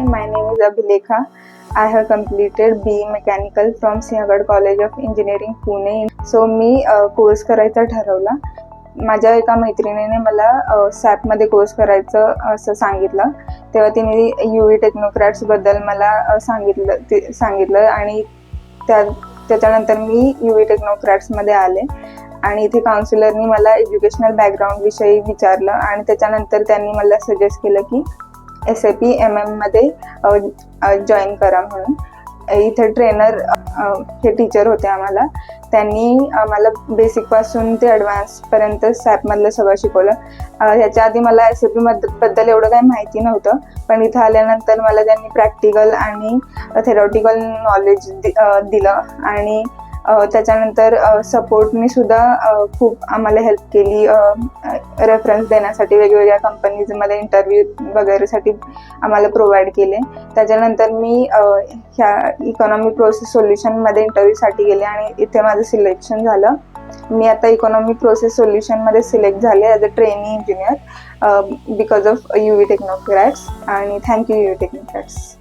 my name is Abhilekha. I have completed BE Mechanical from Sinhagad College of Engineering, Pune. So me course करायचा ठरवला. माझ्या एका मैत्रिणीने मला सॅपमध्ये कोर्स करायचं असं सांगितलं. तेव्हा तिने UV टेक्नोक्रॅट्सबद्दल मला सांगितलं आणि त्याच्यानंतर मी UV टेक्नोक्रॅट्समध्ये आले आणि इथे काउन्सिलरनी मला एज्युकेशनल बॅकग्राऊंड विषयी विचारलं आणि त्याच्यानंतर त्यांनी मला सजेस्ट केलं की SAP MM मध्ये जॉईन करा म्हणून. इथे ट्रेनर हे टीचर होते आम्हाला. त्यांनी आम्हाला बेसिकपासून ते ॲडव्हान्सपर्यंत सॅपमधलं सगळं शिकवलं. ह्याच्या आधी मला SAP बद्दल एवढं काही माहिती नव्हतं, पण इथं आल्यानंतर मला त्यांनी प्रॅक्टिकल आणि थेरॉटिकल नॉलेज दिलं आणि त्याच्यानंतर सपोर्टनी सुद्धा खूप आम्हाला हेल्प केली. रेफरन्स देण्यासाठी वेगवेगळ्या कंपनीजमध्ये इंटरव्ह्यू वगैरेसाठी आम्हाला प्रोव्हाइड केले. त्याच्यानंतर मी ह्या इकॉनॉमी प्रोसेस सोल्युशनमध्ये इंटरव्ह्यूसाठी गेले आणि इथे माझं सिलेक्शन झालं. मी आता इकॉनॉमी प्रोसेस सोल्युशनमध्ये सिलेक्ट झाले as a trainee engineer because of UV technocrats. आणि थँक्यू UV टेक्नोक्रॅट्स.